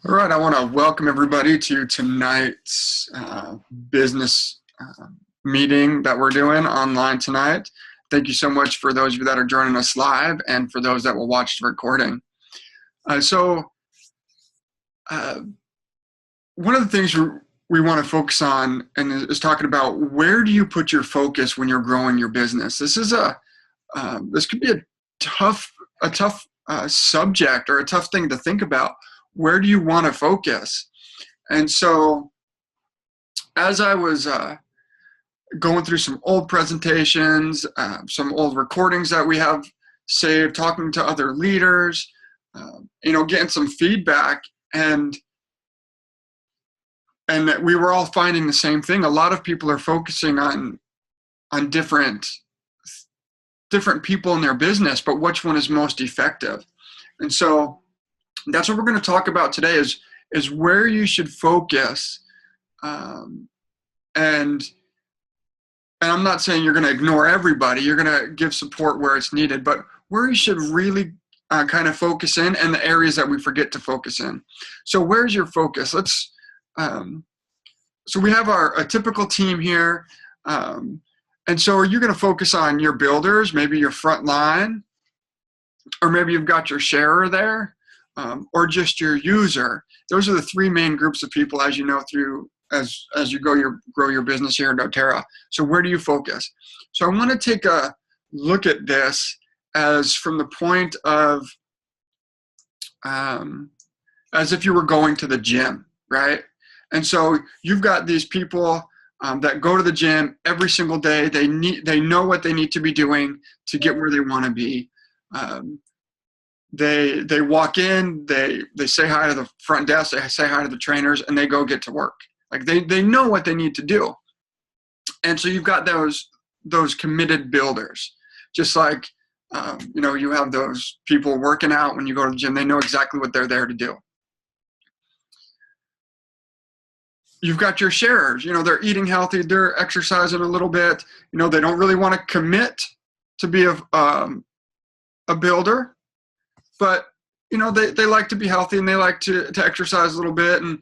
All right, I want to welcome everybody to tonight's business meeting that we're doing online tonight. Thank you so much for those of you that are joining us live and for those that will watch the recording. One of the things we want to focus on and is talking about, where do you put your focus when you're growing your business? This could be a tough subject or a tough thing to think about. Where do you want to focus? And so as I was going through some old presentations, some old recordings that we have saved, talking to other leaders, getting some feedback, and we were all finding the same thing. A lot of people are focusing on different people in their business, but which one is most effective? And so that's what we're going to talk about today is where you should focus. And I'm not saying you're going to ignore everybody. You're going to give support where it's needed, but where you should really kind of focus in, and the areas that we forget to focus in. So where's your focus? So we have a typical team here. And so are you going to focus on your builders, maybe your front line, or maybe you've got your sharer there? Or just your user? Those are the three main groups of people, as you know, as you grow your business here in doTERRA. So where do you focus? So I want to take a look at this as from the point of as if you were going to the gym, right? And so you've got these people that go to the gym every single day. They know what they need to be doing to get where they want to be. They walk in, they say hi to the front desk, they say hi to the trainers, and they go get to work. Like they know what they need to do. And so you've got those committed builders. Just like you have those people working out when you go to the gym. They know exactly what they're there to do. You've got your sharers. They're eating healthy, they're exercising a little bit. They don't really want to commit to be a builder, but they like to be healthy, and they like to exercise a little bit and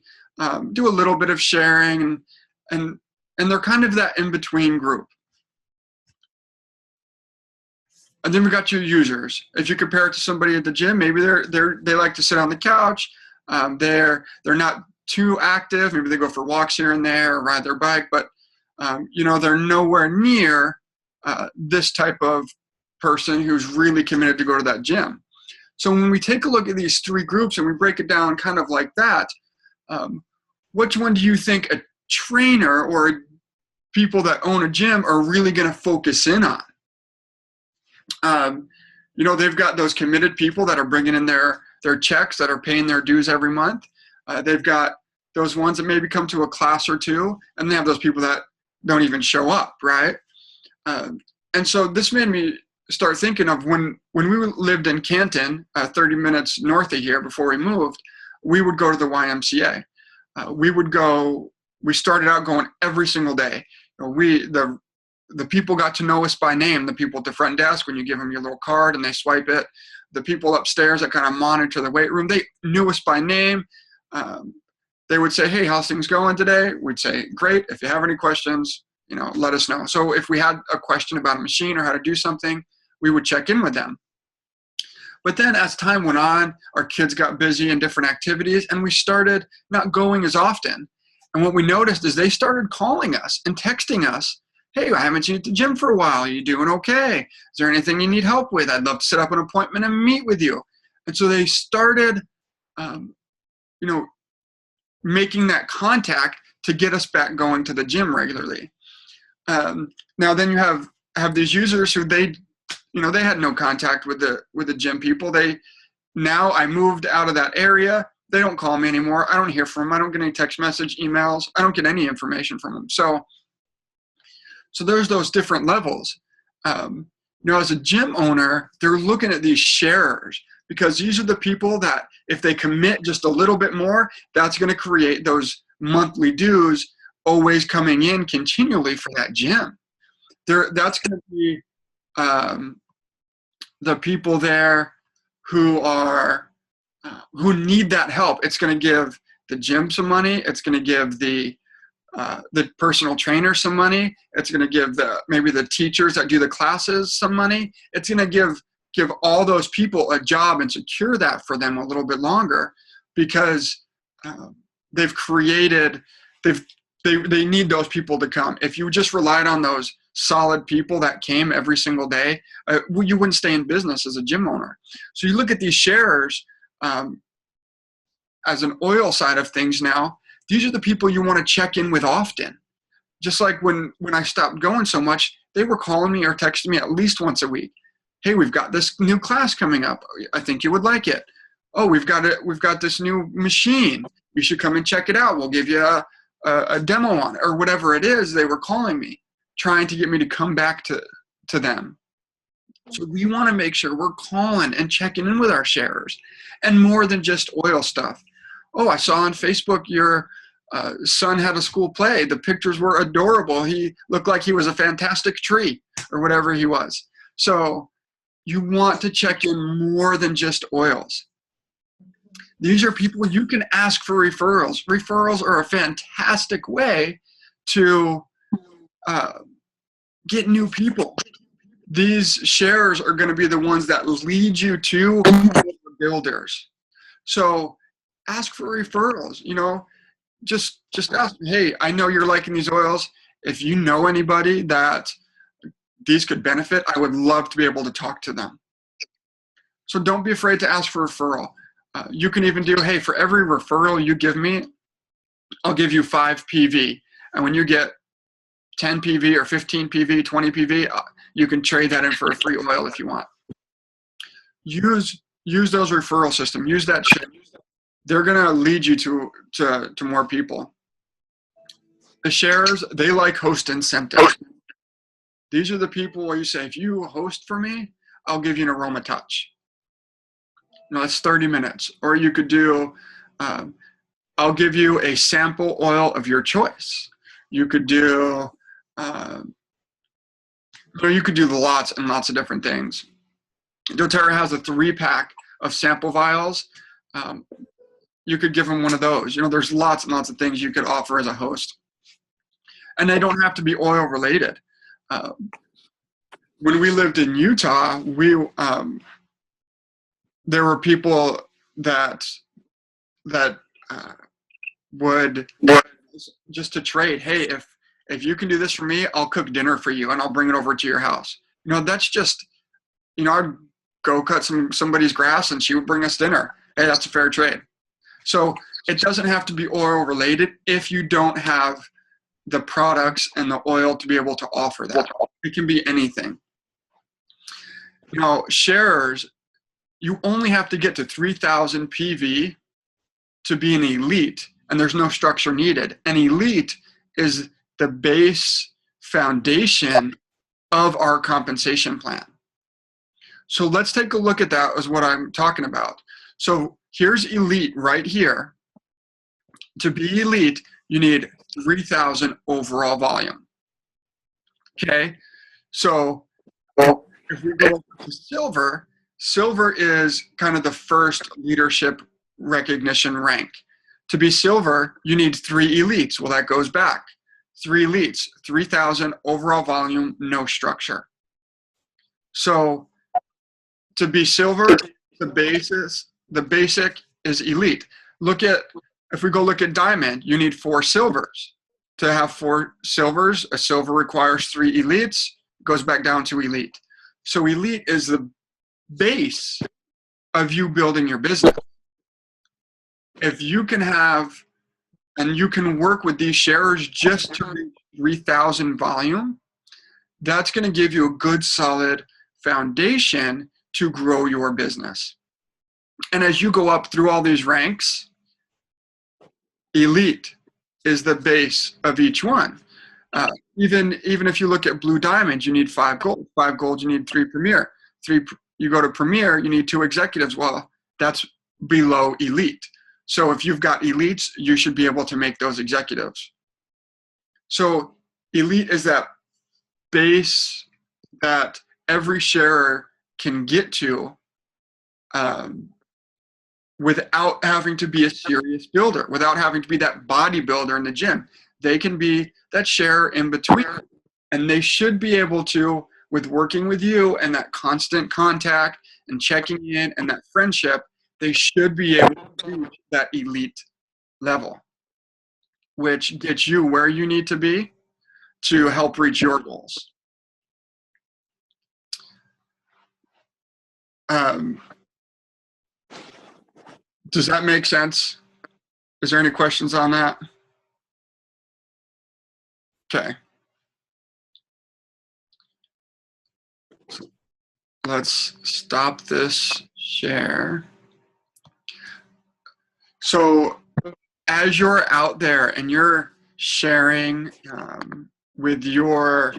do a little bit of sharing, and they're kind of that in-between group. And then we got your users. If you compare it to somebody at the gym, maybe they like to sit on the couch. They're not too active. Maybe they go for walks here and there or ride their bike, but they're nowhere near this type of person who's really committed to go to that gym. So when we take a look at these three groups and we break it down kind of like that, which one do you think a trainer or people that own a gym are really going to focus in on? They've got those committed people that are bringing in their checks, that are paying their dues every month. They've got those ones that maybe come to a class or two, and they have those people that don't even show up, right? And so this made me start thinking of when we lived in Canton, 30 minutes north of here before we moved. We would go to the YMCA. We started out going every single day. The people got to know us by name. The people at the front desk, when you give them your little card and they swipe it. The people upstairs that kind of monitor the weight room, they knew us by name. They would say, "Hey, how's things going today?" We'd say, "Great. If you have any questions, let us know." So if we had a question about a machine or how to do something, we would check in with them. But then as time went on, our kids got busy in different activities, and we started not going as often. And what we noticed is they started calling us and texting us, "Hey, I haven't seen you at the gym for a while. Are you doing okay? Is there anything you need help with? I'd love to set up an appointment and meet with you." And so they started, making that contact to get us back going to the gym regularly. Now then you have these users who they had no contact with the gym people. Now I moved out of that area. They don't call me anymore. I don't hear from them. I don't get any text message, emails. I don't get any information from them. So there's those different levels. As a gym owner, they're looking at these sharers, because these are the people that if they commit just a little bit more, that's going to create those monthly dues always coming in continually for that gym. That's going to be the people there who are who need that help. It's going to give the gym some money. It's going to give the personal trainer some money. It's going to give maybe the teachers that do the classes some money. It's going to give all those people a job and secure that for them a little bit longer, because they've created, they need those people to come. If you just relied on those solid people that came every single day, you wouldn't stay in business as a gym owner. So you look at these sharers as an oil side of things now. These are the people you want to check in with often. Just like when I stopped going so much, they were calling me or texting me at least once a week. Hey, we've got this new class coming up. I think you would like it. Oh, we've got this new machine. You should come and check it out. We'll give you a demo on it, or whatever it is. They were calling me, trying to get me to come back to them. So we want to make sure we're calling and checking in with our sharers, and more than just oil stuff. Oh, I saw on Facebook your son had a school play. The pictures were adorable. He looked like he was a fantastic tree, or whatever he was. So you want to check in more than just oils. These are people you can ask for referrals. Referrals are a fantastic way to get new people. These sharers are going to be the ones that lead you to builders. So ask for referrals. Just ask, hey, I know you're liking these oils. If you know anybody that these could benefit, I would love to be able to talk to them. So don't be afraid to ask for a referral. You can even do, hey, for every referral you give me, I'll give you 5 PV. And when you get 10 PV or 15 PV, 20 PV, you can trade that in for a free oil if you want. Use those referral system. Use that shit. They're going to lead you to more people. The sharers, they like host incentives. These are the people where you say, if you host for me, I'll give you an aroma touch. That's 30 minutes. Or you could do, I'll give you a sample oil of your choice. You could do, you could do lots and lots of different things. doTERRA has a 3-pack of sample vials. You could give them one of those. There's lots and lots of things you could offer as a host. And they don't have to be oil related. When we lived in Utah, there were people that would just to trade. Hey, if you can do this for me, I'll cook dinner for you and I'll bring it over to your house. That's just, I'd go cut somebody's grass and she would bring us dinner. Hey, that's a fair trade. So it doesn't have to be oil related if you don't have the products and the oil to be able to offer that. It can be anything. Sharers, you only have to get to 3,000 PV to be an elite, and there's no structure needed. An elite is the base foundation of our compensation plan. So let's take a look at that as what I'm talking about. So here's elite right here. To be elite, you need 3,000 overall volume. Okay, so if we go to silver, silver is kind of the first leadership recognition rank. To be silver, you need 3 elites. Well, that goes back. 3 elites, 3,000 overall volume, no structure. So to be silver, the basic is elite. If we go look at diamond, you need 4 silvers. To have 4 silvers, a silver requires 3 elites, goes back down to elite. So elite is the base of you building your business. If you can have, and you can work with these sharers just to reach 3,000 volume, that's going to give you a good solid foundation to grow your business. And as you go up through all these ranks, elite is the base of each one. Even if you look at blue diamond, you need 5 gold. 5 gold, you need 3 premier. You go to premier, you need 2 executives. Well, that's below elite. So if you've got elites, you should be able to make those executives. So elite is that base that every sharer can get to without having to be a serious builder, without having to be that bodybuilder in the gym. They can be that sharer in between. And they should be able to, with working with you and that constant contact and checking in and that friendship, they should be able to reach that elite level, which gets you where you need to be to help reach your goals. Does that make sense? Is there any questions on that? Okay. Let's stop this share. So as you're out there and you're sharing with your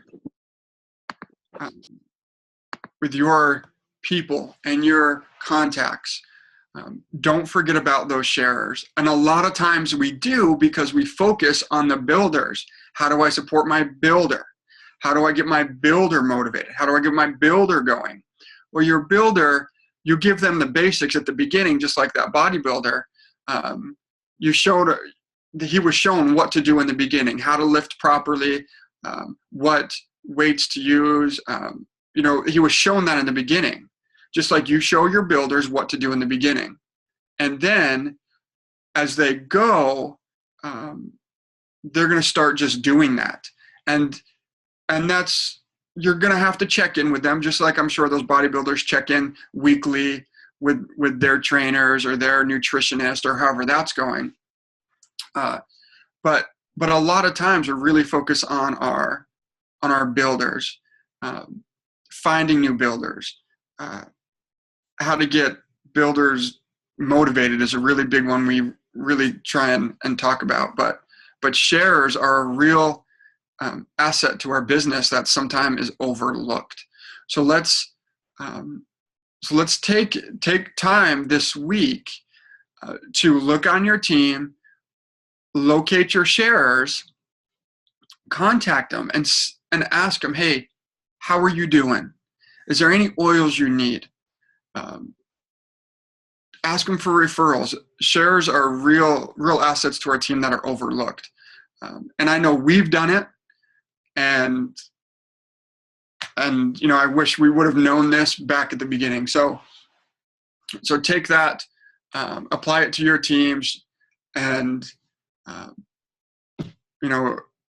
people and your contacts, don't forget about those sharers. And a lot of times we do because we focus on the builders. How do I support my builder? How do I get my builder motivated? How do I get my builder going? Well, your builder, you give them the basics at the beginning, just like that bodybuilder. He was shown what to do in the beginning, how to lift properly, what weights to use. He was shown that in the beginning, just like you show your builders what to do in the beginning. And then as they go, they're going to start just doing that. And that's, you're going to have to check in with them, just like I'm sure those bodybuilders check in weekly with their trainers or their nutritionist or however that's going. But a lot of times we're really focused on our builders, finding new builders, how to get builders motivated is a really big one we really try and talk about. But sharers are a real asset to our business that sometimes is overlooked. So let's take time this week to look on your team, locate your sharers, contact them, and ask them, hey, how are you doing? Is there any oils you need? Ask them for referrals. Sharers are real assets to our team that are overlooked. And I know we've done it. And I wish we would have known this back at the beginning. So take that, apply it to your teams, and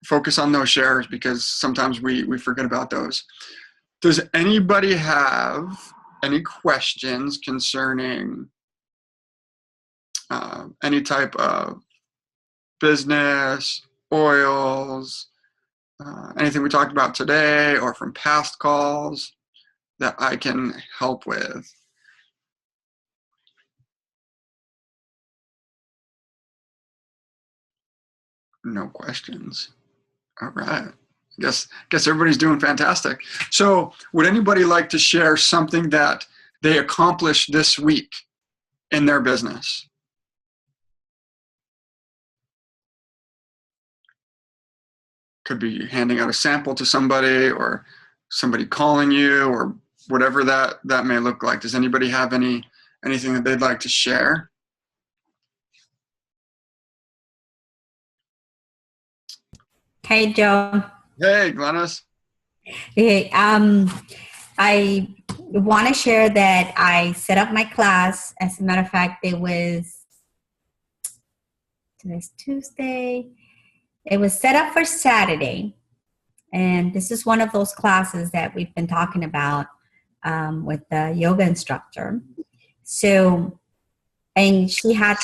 focus on those shares, because sometimes we forget about those. Does anybody have any questions concerning any type of business, oils, anything we talked about today or from past calls that I can help with? No questions. All right. Guess everybody's doing fantastic. So would anybody like to share something that they accomplished this week in their business? Could be handing out a sample to somebody, or somebody calling you, or whatever that may look like. Does anybody have anything that they'd like to share? Hey, Joe. Hey, Glennis. Hey, I want to share that I set up my class. As a matter of fact, today's Tuesday. It was set up for Saturday. And this is one of those classes that we've been talking about with the yoga instructor. So, and she had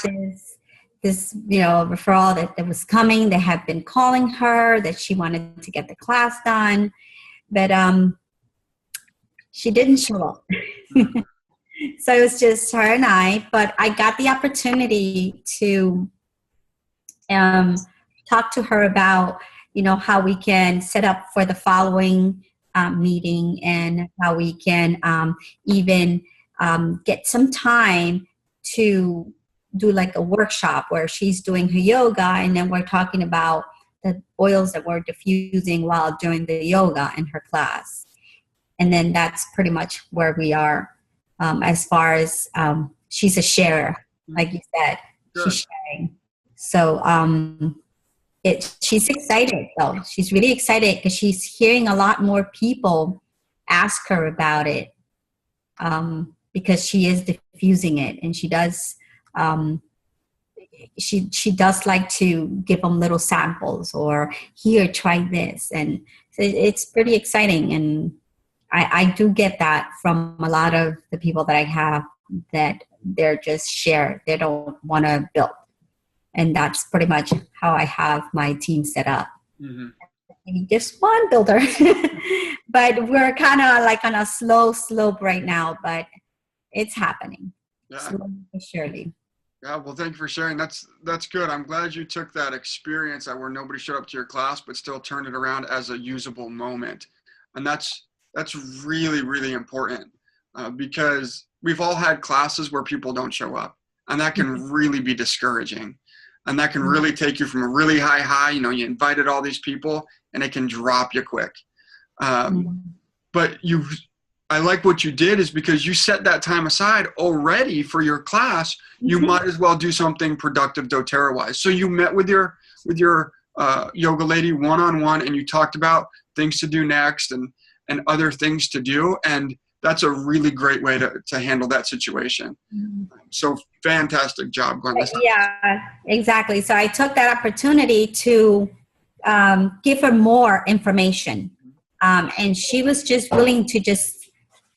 this referral that was coming. They had been calling her that she wanted to get the class done, but she didn't show up. So it was just her and I, but I got the opportunity to talk to her about, how we can set up for the following meeting, and how we can even get some time to do like a workshop where she's doing her yoga, and then we're talking about the oils that we're diffusing while doing the yoga in her class. And then that's pretty much where we are as far as she's a sharer like you said, Good. she's sharing. So she's excited though. She's really excited because she's hearing a lot more people ask her about it, because she is diffusing it, and she does. She does like to give them little samples, or here, try this, and so it's pretty exciting. And I do get that from a lot of the people that I have, that they're just share. They don't want to build, and that's pretty much how I have my team set up. Mm-hmm. Maybe just one builder, but we're kind of like on a slow slope right now. But it's happening, Yeah. slowly but surely. Yeah, well, thank you for sharing. That's good. I'm glad you took that experience that where nobody showed up to your class, but still turned it around as a usable moment, and that's really really important, because we've all had classes where people don't show up, and that can really be discouraging, and that can really take you from a really high. You know, you invited all these people, and it can drop you quick. But I like what you did is because you set that time aside already for your class. You might as well do something productive doTERRA wise. So you met with your yoga lady one-on-one, and you talked about things to do next and other things to do. And that's a really great way to handle that situation. So fantastic job, Glenda. Yeah, exactly. So I took that opportunity to give her more information. And she was just willing to just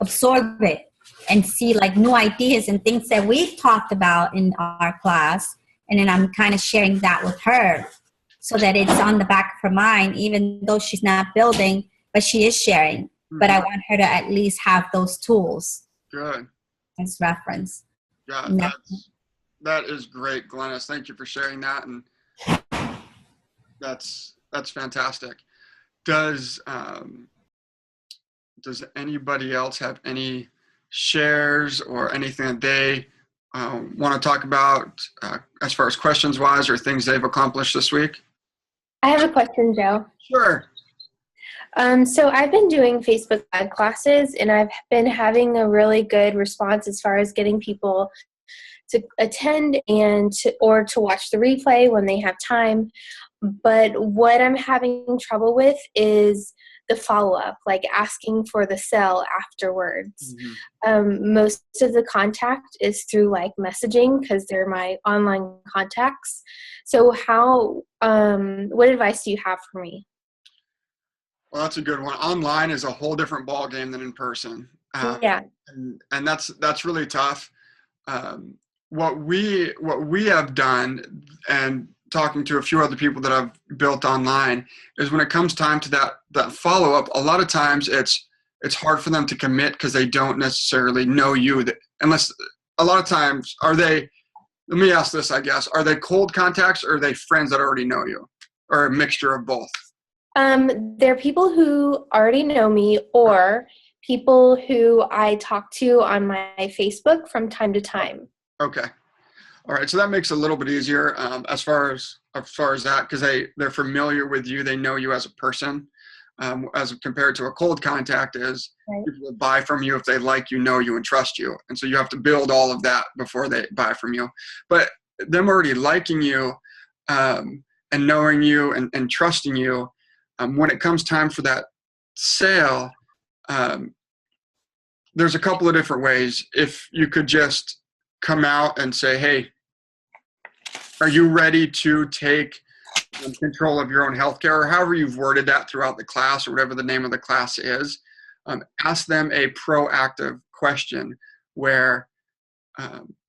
absorb it and see like new ideas and things that we've talked about in our class. And then I'm kind of sharing that with her so that it's on the back of her mind, even though she's not building, but she is sharing. But I want her to at least have those tools. Good. As reference. Yeah, that is great, Glennis. Thank you for sharing that. And that's fantastic. Does anybody else have any shares or anything that they want to talk about as far as questions wise or things they've accomplished this week? I have a question, Joe. Sure. So I've been doing Facebook ad classes, and I've been having a really good response as far as getting people to attend or to watch the replay when they have time. But what I'm having trouble with is the follow-up, like asking for the sell afterwards. Most of the contact is through like messaging because they're my online contacts. So what advice do you have for me? Well, that's a good one. Online is a whole different ball game than in person. Yeah. And that's really tough. What we have done, and talking to a few other people that I've built online, is when it comes time to that follow-up, a lot of times it's hard for them to commit because they don't necessarily know you. Unless a lot of times, let me ask this, I guess, are they cold contacts or are they friends that already know you, or a mixture of both? They're people who already know me or people who I talk to on my Facebook from time to time. Okay. All right. So that makes it a little bit easier as far as that, because they're familiar with you. They know you as a person, as compared to a cold contact is right. People will buy from you if they like you, know you, and trust you. And so you have to build all of that before they buy from you. But them already liking you and knowing you and trusting you, when it comes time for that sale, there's a couple of different ways. If you could just come out and say, hey, are you ready to take control of your own healthcare, or however you've worded that throughout the class or whatever the name of the class is, ask them a proactive question where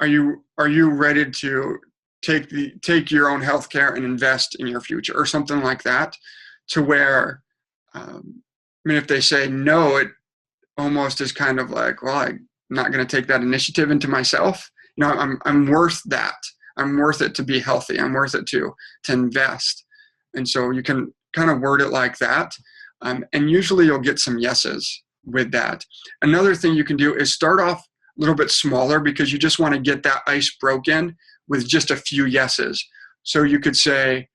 are you ready to take your own healthcare and invest in your future, or something like that, to where if they say no, it almost is kind of like, well, I'm not going to take that initiative into myself. I'm worth that. I'm worth it to be healthy. I'm worth it to invest. And so you can kind of word it like that. And usually you'll get some yeses with that. Another thing you can do is start off a little bit smaller, because you just want to get that ice broken with just a few yeses. So you could say,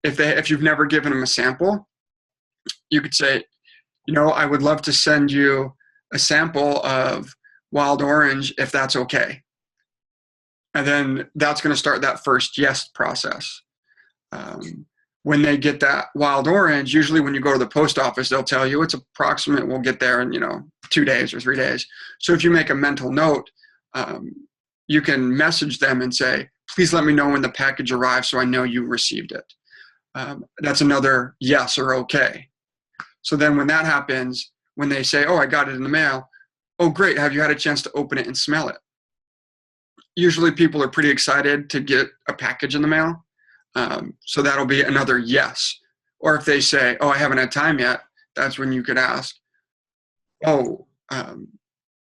if you've never given them a sample, you could say, I would love to send you a sample of Wild Orange if that's okay. And then that's going to start that first yes process. When they get that wild orange, usually when you go to the post office, they'll tell you it's approximate, we'll get there in 2 days or 3 days. So if you make a mental note, you can message them and say, please let me know when the package arrives so I know you received it. That's another yes or okay. So then when that happens, when they say, oh, I got it in the mail, oh, great, have you had a chance to open it and smell it? Usually people are pretty excited to get a package in the mail. So that'll be another yes. Or if they say, oh, I haven't had time yet, that's when you could ask, oh,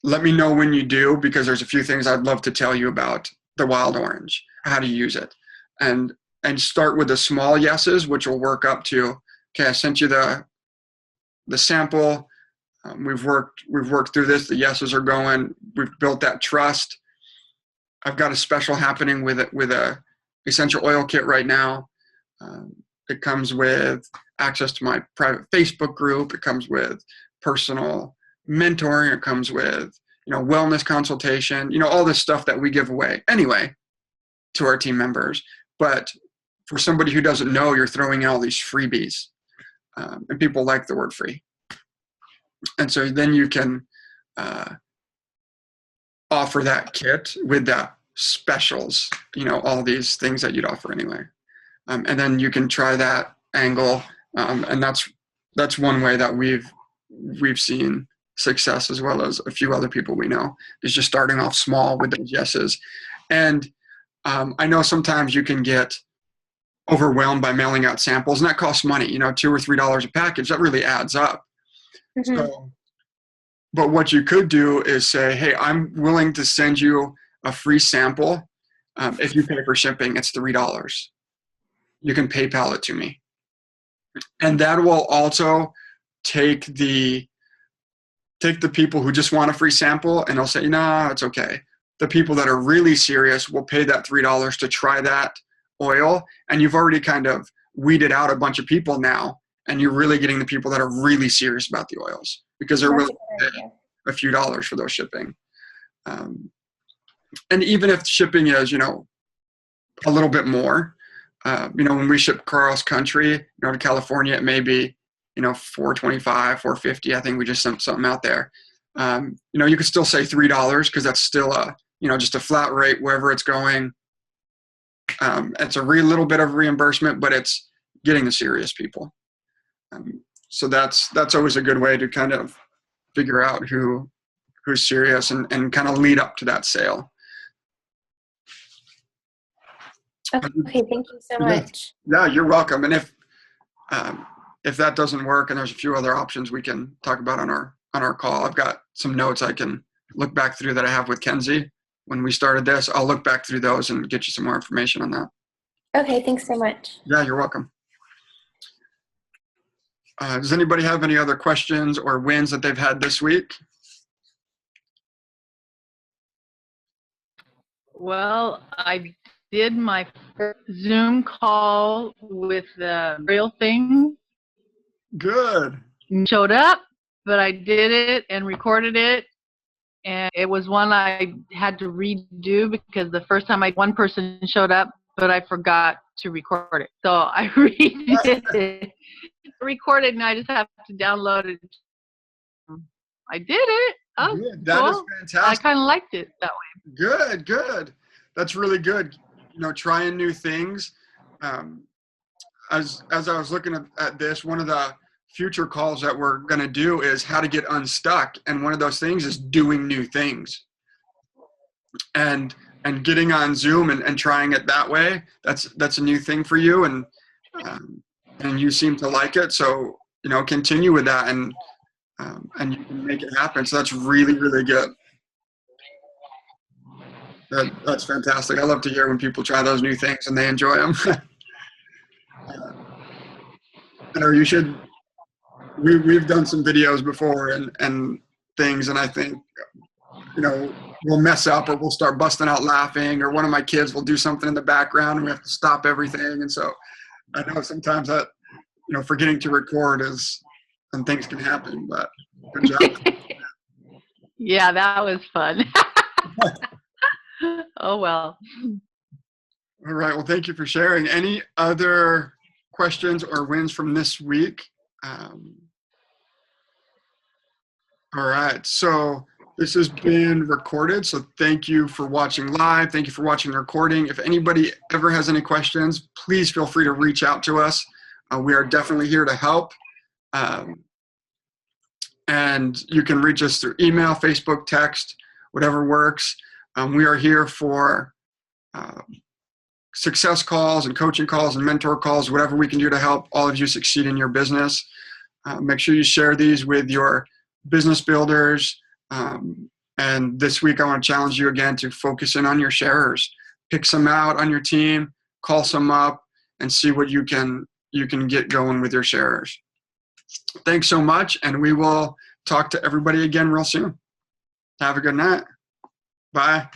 let me know when you do, because there's a few things I'd love to tell you about the wild orange, how to use it. And start with the small yeses, which will work up to, okay, I sent you the sample. We've worked through this. The yeses are going. We've built that trust. I've got a special happening with a essential oil kit right now. It comes with access to my private Facebook group. It comes with personal mentoring. It comes with wellness consultation. All this stuff that we give away anyway to our team members. But for somebody who doesn't know, you're throwing in all these freebies, and people like the word free. And so then you can offer that kit with the specials, all these things that you'd offer anyway. And then you can try that angle. And that's one way that we've seen success, as well as a few other people we know, is just starting off small with those yeses. And I know sometimes you can get overwhelmed by mailing out samples, and that costs money, $2 or $3 a package. That really adds up. Mm-hmm. So, but what you could do is say, hey, I'm willing to send you a free sample. If you pay for shipping, it's $3. You can PayPal it to me. And that will also take the people who just want a free sample, and they'll say, no, it's okay. The people that are really serious will pay that $3 to try that oil. And you've already kind of weeded out a bunch of people now. And you're really getting the people that are really serious about the oils, because they're willing to pay a few dollars for those shipping. And even if shipping is, a little bit more, when we ship cross country, to California, it may be, $4.25, $4.50. I think we just sent something out there. You could still say $3 because that's still just a flat rate wherever it's going. It's a little bit of reimbursement, but it's getting the serious people. So that's always a good way to kind of figure out who's serious and kind of lead up to that sale. Okay, thank you so much. Yeah, you're welcome. And if that doesn't work, and there's a few other options we can talk about on our call, I've got some notes I can look back through that I have with Kenzie when we started this. I'll look back through those and get you some more information on that. Okay, thanks so much. Yeah, you're welcome. Does anybody have any other questions or wins that they've had this week? Well, I did my first Zoom call with the real thing. Good. Showed up, but I did it and recorded it. And it was one I had to redo because the first time one person showed up, but I forgot to record it. So I redid it. Recorded, and I just have to download it. I did it. Oh, good. That cool. is fantastic. I kind of liked it that way. Good. That's really good. Trying new things. As I was looking at this, one of the future calls that we're going to do is how to get unstuck, and one of those things is doing new things. And getting on Zoom and trying it that way. That's a new thing for you, and you seem to like it. So continue with that, and you can make it happen. So that's really, really good. That's fantastic. I love to hear when people try those new things and they enjoy them. You should. We've done some videos before and things, and I think we'll mess up, or we'll start busting out laughing, or one of my kids will do something in the background and we have to stop everything. And so I know sometimes that forgetting to record and things can happen, but good job. Yeah, that was fun. Oh, well. All right. Well, thank you for sharing. Any other questions or wins from this week? All right. So this has been recorded. So thank you for watching live. Thank you for watching the recording. If anybody ever has any questions, please feel free to reach out to us. We are definitely here to help. And you can reach us through email, Facebook, text, whatever works. We are here for success calls and coaching calls and mentor calls, whatever we can do to help all of you succeed in your business. Make sure you share these with your business builders. And this week, I want to challenge you again to focus in on your sharers. Pick some out on your team, call some up, and see what you can get going with your sharers. Thanks so much, and we will talk to everybody again real soon. Have a good night. Bye.